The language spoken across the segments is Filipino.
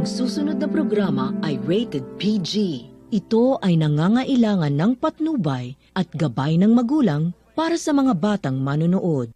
susunod na programa ay rated PG. Ito ay nangangailangan ng patnubay at gabay ng magulang para sa mga batang manonood.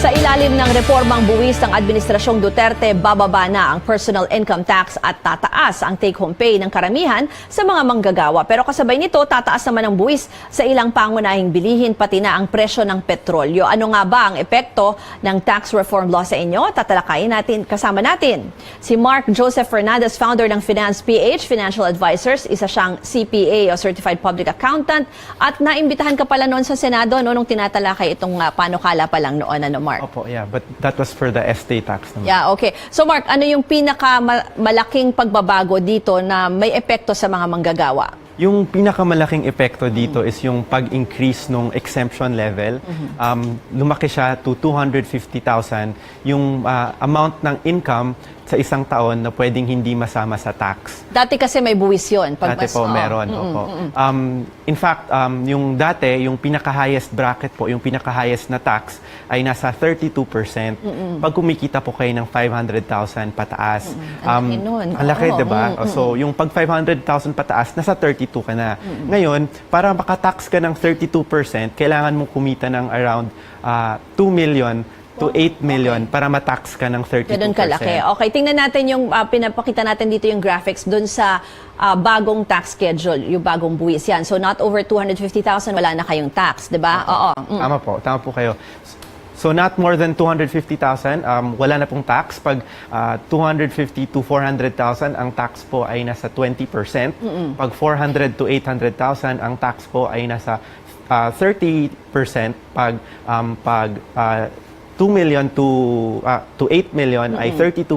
Sa ilalim ng reformang buwis ng Administrasyong Duterte, bababa na ang personal income tax at tataas ang take-home pay ng karamihan sa mga manggagawa. Pero kasabay nito, tataas naman ang buwis sa ilang pangunahing bilihin, pati na ang presyo ng petrolyo. Ano nga ba ang epekto ng tax reform law sa inyo? Tatalakayin natin, kasama natin si Mark Joseph Fernandez, founder ng Finance PH Financial Advisors. Isa siyang CPA o Certified Public Accountant. At naimbitahan ka pala noon sa Senado nung tinatalakay itong panukala pa lang noon. Ano, Mark? Opo, yeah, but that was for the estate tax naman. Yeah, okay. So Mark, ano yung pinakamalaking pagbabago dito na may epekto sa mga manggagawa? Yung pinakamalaking epekto dito is yung pag-increase ng exemption level. Lumaki siya to 250,000 yung amount ng income sa isang taon na pwedeng hindi masama sa tax. Dati kasi may buwis yun. Dati po meron. Opo. In fact, yung dati, yung pinaka-highest bracket po, yung pinaka-highest na tax ay nasa 32%. Pag kumikita po kayo ng 500,000 pataas. Ang laki nun. Ang laki, diba? So, yung pag 500,000 pataas, nasa 32 ka na. Ngayon, para makatax ka ng 32%, kailangan mong kumita ng around 2 million to 8 million para matax ka ng 32%. Ganun kalaki. Okay, tingnan natin yung pinapakita natin dito yung graphics dun sa bagong tax schedule, yung bagong buwis yan. So not over 250,000, wala na kayong tax, 'di ba? Oo. Tama po kayo. So not more than 250,000, wala na pong tax. Pag 250 to 400,000, ang tax po ay nasa 20%. Pag 400 to 800,000, ang tax po ay nasa 30%. Pag 2 million to 8 million ay 32%.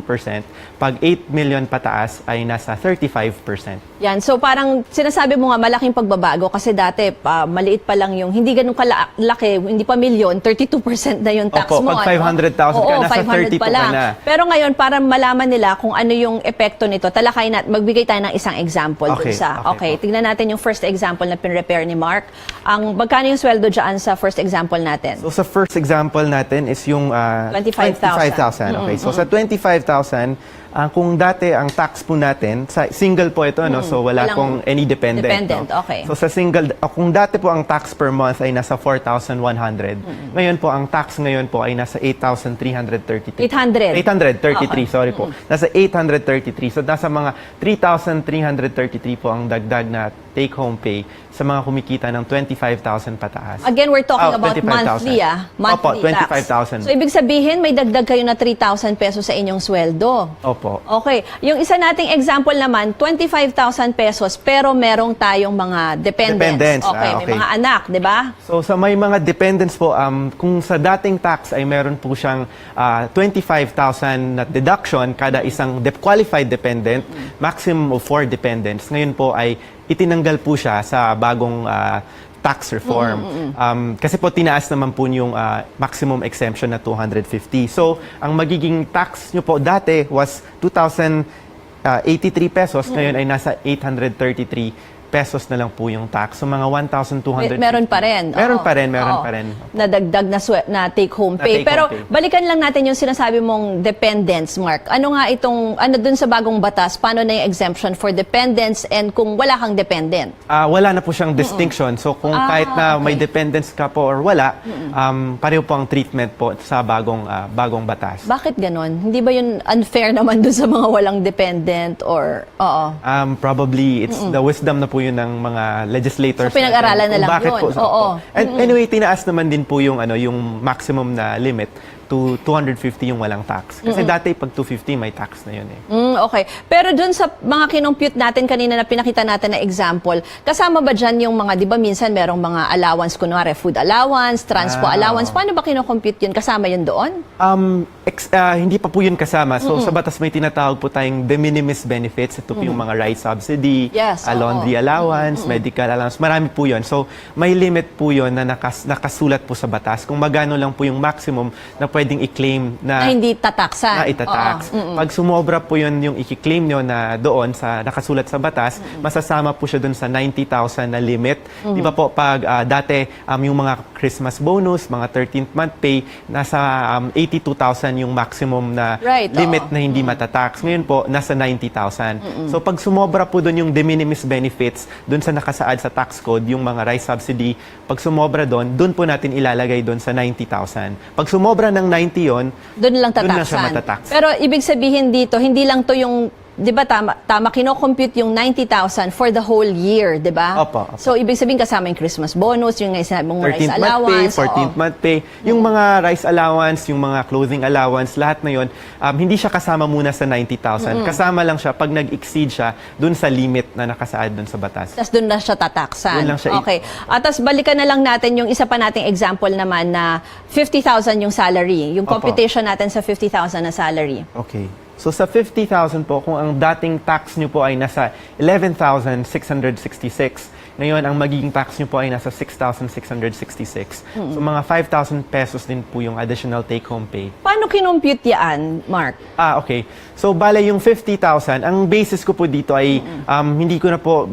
Pag 8 million pataas ay nasa 35%. Yan. So parang sinasabi mo nga malaking pagbabago kasi dati maliit pa lang yung hindi ganun kalaki, hindi pa milyon, 32% na yung tax Opo, mo. pag 500,000 ka, nasa 32 pa lang. ka na. Pero ngayon, para malaman nila kung ano yung epekto nito, talakayin natin, magbigay tayo ng isang example. Okay, tignan natin yung first example na pinrepare ni Mark. Magkano yung sweldo dyan sa first example natin? So sa first example natin is yung 25,000. Okay, so sa 25,000, kung dati ang tax po natin, sa single po ito, no? So wala pong any dependent. No? Okay. So sa single, kung dati po ang tax per month ay nasa 4,100, ngayon po ang tax ngayon po ay nasa 8,333. 833, sorry po. Nasa 833. So nasa mga 3,333 po ang dagdag na take-home pay sa mga kumikita ng 25,000 pataas. Again, we're talking about monthly, monthly Opo, 25,000. So ibig sabihin, may dagdag kayo na 3,000 pesos sa inyong sweldo. Opo. Okay. Yung isa nating example naman, 25,000 pesos pero merong tayong mga dependents. Okay, may mga anak, di ba? So sa may mga dependents po, kung sa dating tax ay meron po siyang 25,000 na deduction kada isang qualified dependent, maximum of 4 dependents. Ngayon po ay itinanggal po siya sa bagong tax reform. Kasi po tinaas naman po yung maximum exemption na 250. So, ang magiging tax nyo po dati was 2,083 pesos, ngayon ay nasa 833 pesos na lang po yung tax. So mga 1,200. Meron pa rin. Meron pa rin. Nadagdag na take-home pay. Pero balikan lang natin yung sinasabi mong dependents, Mark. Ano nga itong, dun sa bagong batas, paano na yung exemption for dependents and kung wala kang dependent? Wala na po siyang distinction. So kung kahit na may dependents ka po or wala, pareho po ang treatment po sa bagong batas. Bakit ganon? Hindi ba yun unfair naman dun sa mga walang dependent or, probably it's the wisdom na po yun ng mga legislators. So pinag-aralan na lang yun. And anyway, tinaas naman din po yung maximum na limit to 250 yung walang tax. Kasi dati pag 250 may tax na yun eh. Okay. Pero dun sa mga kinompute natin kanina na pinakita natin na example, kasama ba dyan yung mga, di ba minsan merong mga allowance, kunwari food allowance, transpo allowance, paano ba kinocompute yun? Kasama yun doon? Hindi pa po yun kasama. So sa batas may tinatawag po tayong de minimis benefits. Ito po yung mga rice subsidy, Yes, laundry allowance, medical allowance. Marami po yun. So may limit po yun na nakasulat po sa batas kung magkano lang po yung maximum na pwedeng i-claim Na hindi tataksan. na itatax. Pag sumobra po yun yung i-claim nyo na doon sa nakasulat sa batas, masasama po siya doon sa 90,000 na limit. Di ba po pag dati yung mga Christmas bonus, mga 13th month pay, nasa 82,000 yung maximum na limit na hindi matatax. Ngayon po, nasa 90,000. So pag sumobra po doon yung de minimis benefits, doon sa nakasaad sa tax code, yung mga rice subsidy, pag sumobra doon po natin ilalagay doon sa 90,000. Pag sumobra ng 90 yon, doon lang tataksan. doon lang siya matatax. Pero ibig sabihin dito, hindi lang to yung, di ba tama kino-compute yung 90,000 for the whole year, di ba? Opo. So ibig sabihin kasama yung Christmas bonus, yung sinabi mong rice 13th month pay, allowance. 14th month pay, yung mga rice allowance, yung mga clothing allowance, lahat na yon, hindi siya kasama muna sa 90,000. Kasama lang siya pag nag-exceed siya dun sa limit na nakasaad dun sa batas. Tapos doon na siya tataksan. Doon lang siya Okay. At tapos balikan na lang natin yung isa pa nating example naman na 50,000 yung salary. Yung Opo. computation natin sa 50,000 na salary. Okay. So sa 50,000 po, kung ang dating tax nyo po ay nasa 11,666, ngayon ang magiging tax nyo po ay nasa 6,666. So mga 5,000 pesos din po yung additional take-home pay. Paano kinompute yan, Mark? Okay. So bale yung 50,000, ang basis ko po dito ay hindi ko na po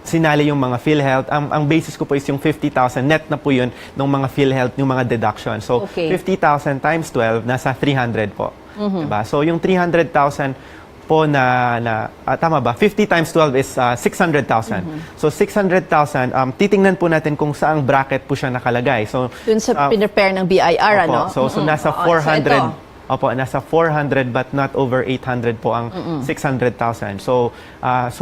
sinali yung mga PhilHealth. Ang basis ko po is yung 50,000. Net na po yun ng mga PhilHealth, yung mga deduction. So, Okay. 50,000 times 12, nasa 300 po. Diba? So, yung 300,000 po tama ba? 50 times 12 is 600,000. So, 600,000, titingnan po natin kung saang bracket po siya nakalagay. So, Dun sa pinrepare ng BIR, opo. ano? So, nasa Oo, 400. so ito. Opo, nasa 400 but not over 800 po ang 600,000. So,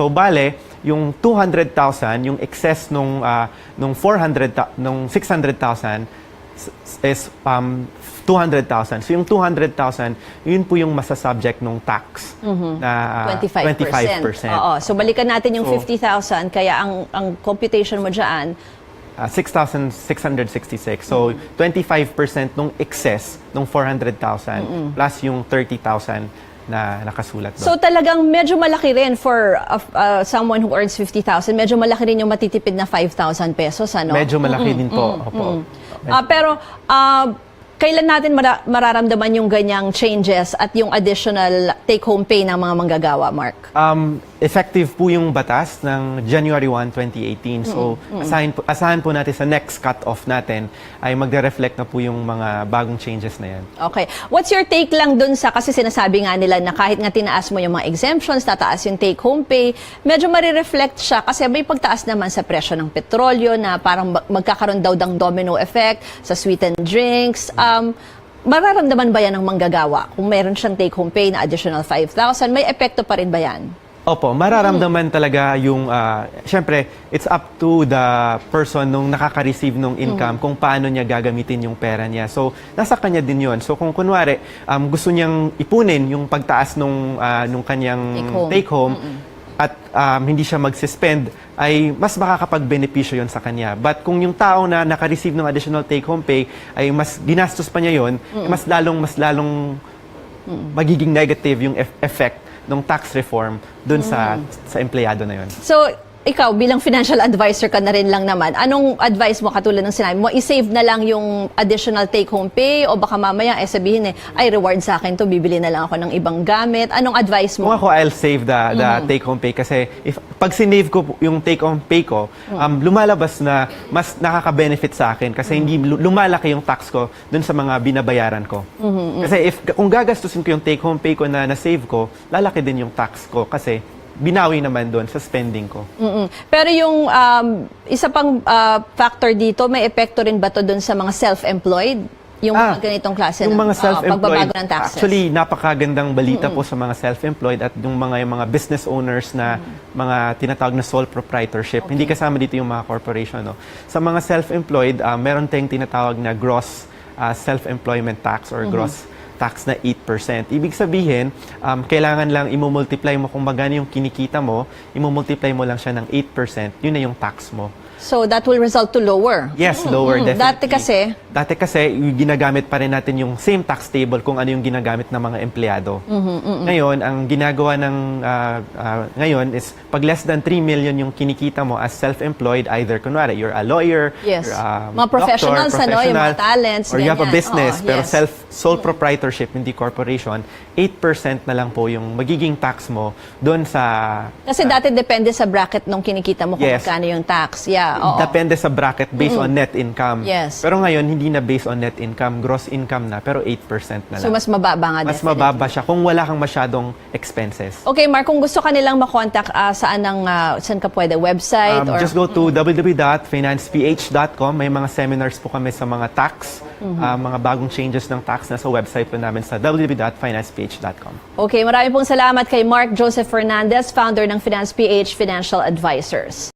bale, yung 200,000, yung excess nung 600,000 is 200,000. So, yung 200,000, yun po yung masasubject nung tax na 25%. Oo. So, balikan natin yung So, 50,000. Kaya ang computation mo dyan, 6,666. So, 25% nung excess nung 400,000 plus yung 30,000 na nakasulat doon. so talagang medyo malaki rin for someone who earns 50,000. Medyo malaki rin yung matitipid na 5,000 pesos, ano? Medyo malaki din po. Opo. Pero kailan natin mararamdaman yung ganyang changes at yung additional take-home pay ng mga manggagawa, Mark? Effective po yung batas ng January 1, 2018. So, asahan po natin sa next cut-off natin ay magre-reflect na po yung mga bagong changes na yan. Okay. What's your take lang dun sa, kasi sinasabi nga nila na kahit nga tinaas mo yung mga exemptions, tataas yung take-home pay, medyo marireflect siya kasi may pagtaas naman sa presyo ng petrolyo na parang magkakaroon daw ng domino effect sa sweetened drinks. Mararamdaman ba yan ng manggagawa? Kung meron siyang take-home pay na additional 5,000, may epekto pa rin ba yan? Opo, mararamdaman talaga yung, syempre, it's up to the person nung nakaka-receive ng income kung paano niya gagamitin yung pera niya. So, nasa kanya din yon. So, kung kunwari, gusto niyang ipunin yung pagtaas nung kanyang take-home, at hindi siya mag-suspend, ay mas makakapag-benepisyo yon sa kanya. But kung yung tao na naka-receive ng additional take-home pay ay mas ginastos pa niya yon, mas lalong magiging negative yung effect ng tax reform dun sa empleyado na yon. So, ikaw bilang financial advisor ka na rin lang naman, anong advice mo katulad ng sinabi mo? I-save na lang yung additional take-home pay o baka mamaya sabihin ay reward sa akin to, bibili na lang ako ng ibang gamit. Anong advice mo? Kung ako, I'll save the take-home pay kasi pag sinave ko yung take-home pay ko, lumalabas na mas nakaka-benefit sa akin kasi hindi lumalaki yung tax ko dun sa mga binabayaran ko. Kasi kung gagastusin ko yung take-home pay ko na na-save ko, lalaki din yung tax ko kasi binawi naman doon sa spending ko. Pero yung isa pang factor dito, may epekto rin ba to doon sa mga self-employed? Yung mga ganitong klase yung mga self-employed, pagbabago ng taxes? actually, napakagandang balita po sa mga self-employed at yung mga business owners na mga tinatawag na sole proprietorship. Hindi kasama dito yung mga corporation. No? Sa mga self-employed, meron tayong tinatawag na gross self-employment tax or gross tax na 8%. Ibig sabihin, kailangan lang imumultiply mo kung magkano yung kinikita mo, imumultiply mo lang siya ng 8%, yun na yung tax mo. So that will result to lower? Yes, lower definitely. Dati kasi, Dati kasi, ginagamit pa rin natin yung same tax table kung ano yung ginagamit ng mga empleyado. Ngayon, ang ginagawa ng ngayon is pag less than 3 million yung kinikita mo as self-employed, either kunwari, you're a lawyer, Yes. you're a Mga professionals, doctor, yung mga talents, or you have a ganyan. business, Oo, pero yes. sole proprietorship, hindi corporation, 8% na lang po yung magiging tax mo doon sa... Kasi dati depende sa bracket nung kinikita mo kung Yes. magkano yung tax. Yeah, oo. Depende sa bracket based on net income. Yes. Pero ngayon, hindi na based on net income, gross income na, pero 8% na lang. So mas mababa nga Mas definitely. mababa siya kung wala kang masyadong expenses. Okay, Mark, kung gusto ka nilang makontak, saan ka pwede? Website? or Just go to www.financeph.com. May mga seminars po kami sa mga tax, mga bagong changes ng tax na sa website po namin sa www.financeph.com. Okay, marami pong salamat kay Mark Joseph Fernandez, founder ng Finance PH Financial Advisors.